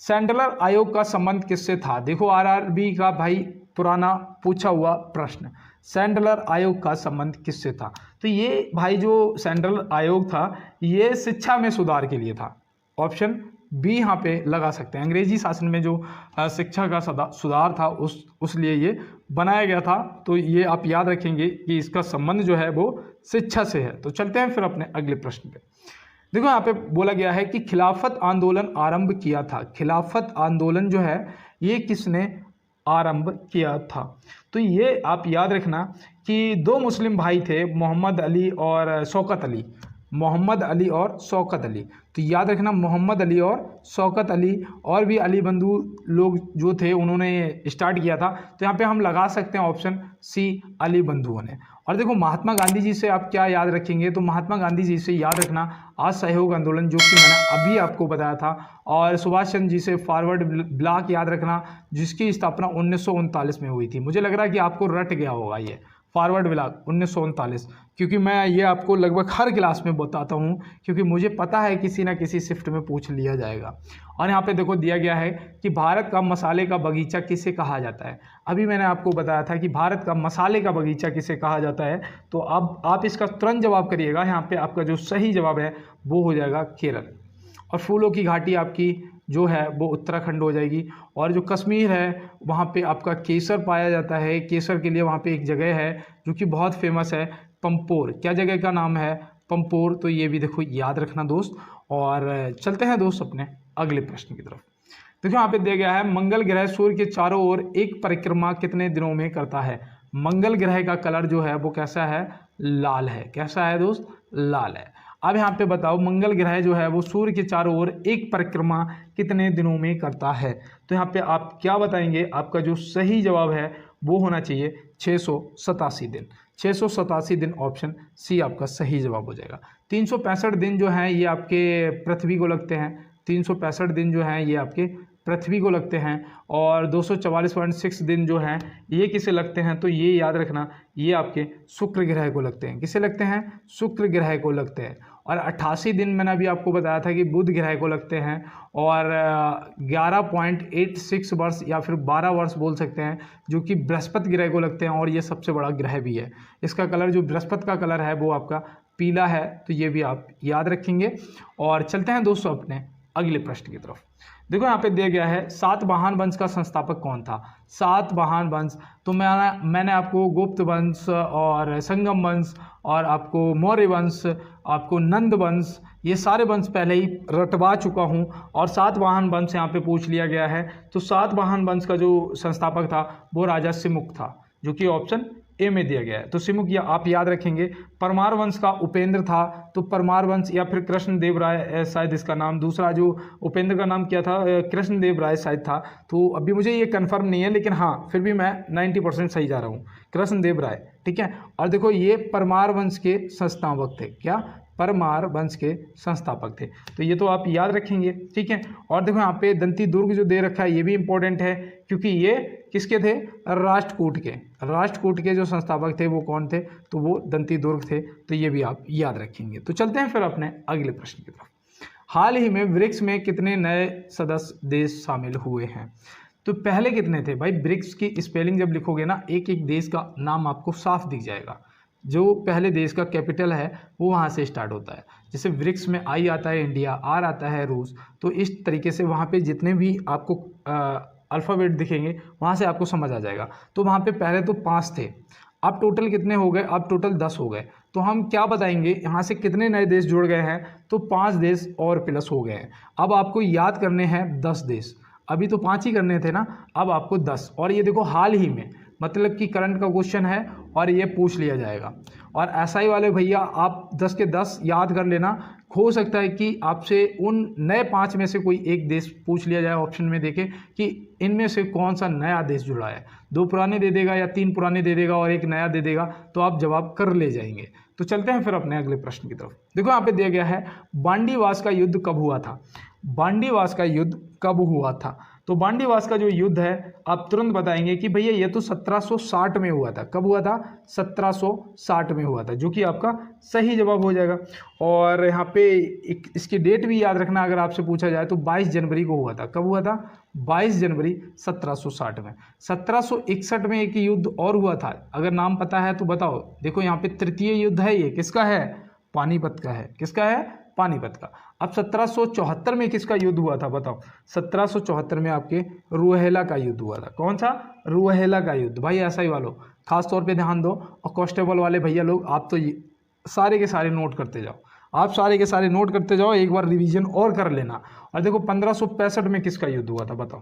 सैंडलर आयोग का संबंध किससे था? देखो आरआरबी का भाई पुराना पूछा हुआ प्रश्न, सैंडलर आयोग का संबंध किससे था? तो ये भाई जो सैंडलर आयोग था ये शिक्षा में सुधार के लिए था। ऑप्शन बी यहाँ पे लगा सकते हैं। अंग्रेजी शासन में जो शिक्षा का सुधार था उस लिए ये बनाया गया था। तो ये आप याद रखेंगे कि इसका संबंध जो है वो शिक्षा से है। तो चलते हैं फिर अपने अगले प्रश्न पे। देखो यहाँ पे बोला गया है कि खिलाफत आंदोलन आरंभ किया था। खिलाफत आंदोलन जो है ये किसने आरंभ किया था? तो ये आप याद रखना कि दो मुस्लिम भाई थे, मोहम्मद अली और शौकत अली। मोहम्मद अली और शौकत अली, तो याद रखना मोहम्मद अली और शौकत अली, और भी अली बंधु लोग जो थे उन्होंने स्टार्ट किया था। तो यहाँ पे हम लगा सकते हैं ऑप्शन सी, अली बंधुओं ने। और देखो महात्मा गांधी जी से आप क्या याद रखेंगे, तो महात्मा गांधी जी से याद रखना असहयोग आंदोलन, जो कि मैंने अभी आपको बताया था। और सुभाष चंद्र जी से फॉरवर्ड ब्लॉक याद रखना, जिसकी स्थापना 1939 में हुई थी। मुझे लग रहा है कि आपको रट गया होगा ये फॉरवर्ड ब्लॉक 1939, क्योंकि मैं ये आपको लगभग हर क्लास में बताता हूँ, क्योंकि मुझे पता है किसी ना किसी शिफ्ट में पूछ लिया जाएगा। और यहाँ पे देखो दिया गया है कि भारत का मसाले का बगीचा किसे कहा जाता है। अभी मैंने आपको बताया था कि भारत का मसाले का बगीचा किसे कहा जाता है, तो अब आप इसका तुरंत जवाब करिएगा। यहाँ पे आपका जो सही जवाब है वो हो जाएगा केरल। और फूलों की घाटी आपकी जो है वो उत्तराखंड हो जाएगी। और जो कश्मीर है वहाँ पे आपका केसर पाया जाता है, केसर के लिए वहाँ पे एक जगह है जो कि बहुत फेमस है, पंपोर। क्या जगह का नाम है? पंपोर। तो ये भी देखो याद रखना दोस्त। और चलते हैं दोस्त अपने अगले प्रश्न की तरफ। देखो यहाँ पे दिया गया है, मंगल ग्रह सूर्य के चारों ओर एक परिक्रमा कितने दिनों में करता है। मंगल ग्रह का कलर जो है वो कैसा है? लाल है। कैसा है दोस्त? लाल है। अब यहाँ पे बताओ, मंगल ग्रह जो है वो सूर्य के चारों ओर एक परिक्रमा कितने दिनों में करता है। तो यहाँ पे आप क्या बताएंगे? आपका जो सही जवाब है वो होना चाहिए 687 दिन। 687 दिन, ऑप्शन सी आपका सही जवाब हो जाएगा। 365 दिन जो हैं ये आपके पृथ्वी को लगते हैं। 365 दिन जो हैं ये आपके पृथ्वी को लगते हैं। और 244.6 दिन जो हैं ये किसे लगते हैं? तो ये याद रखना, ये आपके शुक्र ग्रह को लगते हैं। किसे लगते हैं? शुक्र ग्रह को लगते हैं। और 88 दिन मैंने अभी आपको बताया था कि बुध ग्रह को लगते हैं। और 11.86 वर्ष या फिर 12 वर्ष बोल सकते हैं जो कि बृहस्पति ग्रह को लगते हैं। और ये सबसे बड़ा ग्रह भी है। इसका कलर जो बृहस्पति का कलर है वो आपका पीला है। तो ये भी आप याद रखेंगे। और चलते हैं दोस्तों अपने अगले प्रश्न की तरफ। देखो यहाँ पे दिया गया है, सातवाहन वंश का संस्थापक कौन था। सातवाहन वंश, तो मैंने आपको गुप्त वंश और संगम वंश और आपको मौर्य वंश, आपको नंद वंश, ये सारे वंश पहले ही रटवा चुका हूँ। और सातवाहन वंश यहाँ पे पूछ लिया गया है। तो सातवाहन वंश का जो संस्थापक था वो राजा सिमुक था, जो कि ऑप्शन ए में दिया गया है। तो सिमुक या आप याद रखेंगे। परमार वंश का उपेंद्र था। तो परमार वंश या फिर कृष्णदेव राय शायद इसका नाम, दूसरा जो उपेंद्र का नाम क्या था? कृष्णदेव राय शायद था। तो अभी मुझे ये कंफर्म नहीं है, लेकिन हाँ फिर भी मैं 90% सही जा रहा हूँ, कृष्णदेव राय। ठीक है। और देखो ये परमार वंश के संस्थापक थे। क्या? परमार वंश के संस्थापक थे। तो ये तो आप याद रखेंगे। ठीक है। और देखो यहाँ पे दंती दुर्ग जो दे रखा है ये भी इंपॉर्टेंट है, क्योंकि ये किसके थे? राष्ट्रकूट के। राष्ट्रकूट के जो संस्थापक थे वो कौन थे? तो वो दंती दुर्ग थे। तो ये भी आप याद रखेंगे। तो चलते हैं फिर अपने अगले प्रश्न की तरफ। हाल ही में ब्रिक्स में कितने नए सदस्य देश शामिल हुए हैं। तो पहले कितने थे भाई? ब्रिक्स की स्पेलिंग जब लिखोगे ना, एक एक देश का नाम आपको साफ दिख जाएगा। जो पहले देश का कैपिटल है वो वहाँ से स्टार्ट होता है। जैसे ब्रिक्स में आई आता है इंडिया, आर आता है रूस। तो इस तरीके से वहाँ पे जितने भी आपको अल्फ़ाबेट दिखेंगे वहाँ से आपको समझ आ जाएगा। तो वहाँ पे पहले तो 5 थे, अब टोटल कितने हो गए? अब टोटल 10 हो गए। तो हम क्या बताएंगे यहाँ से कितने नए देश जुड़ गए हैं? तो 5 देश और प्लस हो गए हैं। अब आपको याद करने हैं 10 देश। अभी तो 5 ही करने थे ना, अब आपको 10। और ये देखो हाल ही में, मतलब कि करंट का क्वेश्चन है और ये पूछ लिया जाएगा। और एसआई वाले भैया आप 10 के 10 याद कर लेना। हो सकता है कि आपसे उन नए 5 में से कोई एक देश पूछ लिया जाए, ऑप्शन में देखे कि इनमें से कौन सा नया देश जुड़ा है। 2 पुराने दे देगा या 3 पुराने दे देगा और एक नया दे देगा, तो आप जवाब कर ले जाएंगे। तो चलते हैं फिर अपने अगले प्रश्न की तरफ। देखो यहाँ पे दिया गया है, बांडीवास का युद्ध कब हुआ था। बांडीवास का युद्ध कब हुआ था। तो बांडीवास का जो युद्ध है आप तुरंत बताएंगे कि भैया ये तो 1760 में हुआ था। कब हुआ था? 1760 में हुआ था, जो कि आपका सही जवाब हो जाएगा। और यहाँ पे इसकी डेट भी याद रखना, अगर आपसे पूछा जाए तो 22 जनवरी को हुआ था। कब हुआ था? 22 जनवरी 1760 में। 1761 में एक युद्ध और हुआ था, अगर नाम पता है तो बताओ। देखो यहाँ पे तृतीय युद्ध है, ये किसका है? पानीपत का है। किसका है? पानीपत का। अब 1774 में किसका युद्ध हुआ था बताओ। 1774 में आपके रूहेला का युद्ध हुआ था। कौन सा? रूहेला का युद्ध। भाई ऐसा ही वालों खास तौर पे ध्यान दो, और कांस्टेबल वाले भैया लोग आप तो सारे के सारे नोट करते जाओ। आप सारे के सारे नोट करते जाओ, एक बार रिवीजन और कर लेना। और देखो 1565 में किसका युद्ध हुआ था बताओ।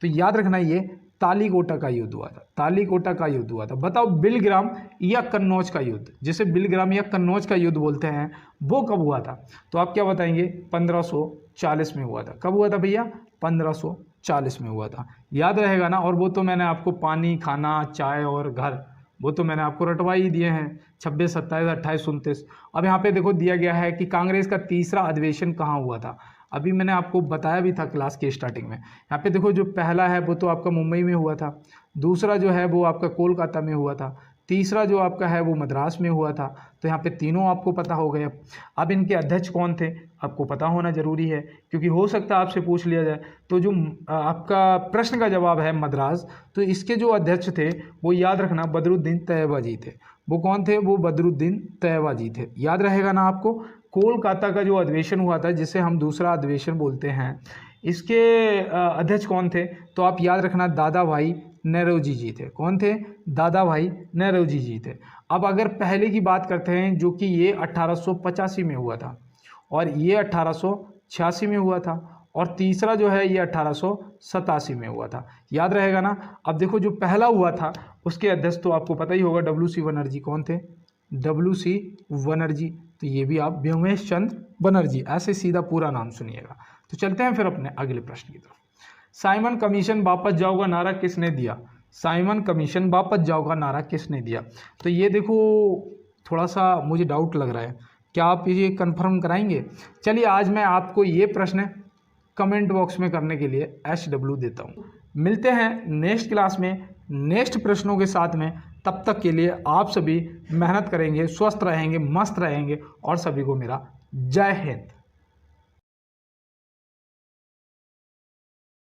तो याद रखना ये तालीकोटा का युद्ध हुआ था। तालीकोटा का युद्ध हुआ था। बताओ बिलग्राम या कन्नौज का युद्ध, जिसे बिलग्राम या कन्नौज का युद्ध बोलते हैं, वो कब हुआ था। तो आप क्या बताएंगे? 1540 में हुआ था। कब हुआ था भैया? 1540 में हुआ था। याद रहेगा ना। और वो तो मैंने आपको पानी, खाना, चाय और घर वो तो मैंने आपको रटवा ही दिए हैं, 26, 27, 28, 29। अब यहाँ पे देखो दिया गया है कि कांग्रेस का तीसरा अधिवेशन कहाँ हुआ था। अभी मैंने आपको बताया भी था क्लास के स्टार्टिंग में। यहाँ पे देखो जो पहला है वो तो आपका मुंबई में हुआ था, दूसरा जो है वो आपका कोलकाता में हुआ था, तीसरा जो आपका है वो मद्रास में हुआ था। तो यहाँ पे तीनों आपको पता हो गए। अब इनके अध्यक्ष कौन थे आपको पता होना जरूरी है, क्योंकि हो सकता है आपसे पूछ लिया जाए। तो जो आपका प्रश्न का जवाब है मद्रास, तो इसके जो अध्यक्ष थे वो याद रखना बदरुद्दीन तैयबा जी थे। वो कौन थे? वो बदरुद्दीन तैयबा जी थे, याद रहेगा ना आपको। कोलकाता का जो अधिवेशन हुआ था, जिसे हम दूसरा अधिवेशन बोलते हैं, इसके अध्यक्ष कौन थे? तो आप याद रखना दादा भाई नौरोजी जी थे। कौन थे? दादा भाई नौरोजी जी थे। अब अगर पहले की बात करते हैं, जो कि ये 1885 में हुआ था और ये 1886 में हुआ था, और तीसरा जो है ये 1887 में हुआ था, याद रहेगा ना। अब देखो जो पहला हुआ था उसके अध्यक्ष तो आपको पता ही होगा, WC बनर्जी। कौन थे? WC बनर्जी। तो ये भी आप व्योमेश चंद्र बनर्जी, ऐसे सीधा पूरा नाम सुनिएगा। तो चलते हैं फिर अपने अगले प्रश्न की तरफ। साइमन कमीशन वापस जाओ का नारा किसने दिया? साइमन कमीशन वापस जाओ का नारा किसने दिया? तो ये देखो थोड़ा सा मुझे डाउट लग रहा है, क्या आप ये कंफर्म कराएंगे? चलिए आज मैं आपको ये प्रश्न कमेंट बॉक्स में करने के लिए HW देता हूँ। मिलते हैं नेक्स्ट क्लास में नेक्स्ट प्रश्नों के साथ में। तब तक के लिए आप सभी मेहनत करेंगे, स्वस्थ रहेंगे, मस्त रहेंगे, और सभी को मेरा जय हिंद।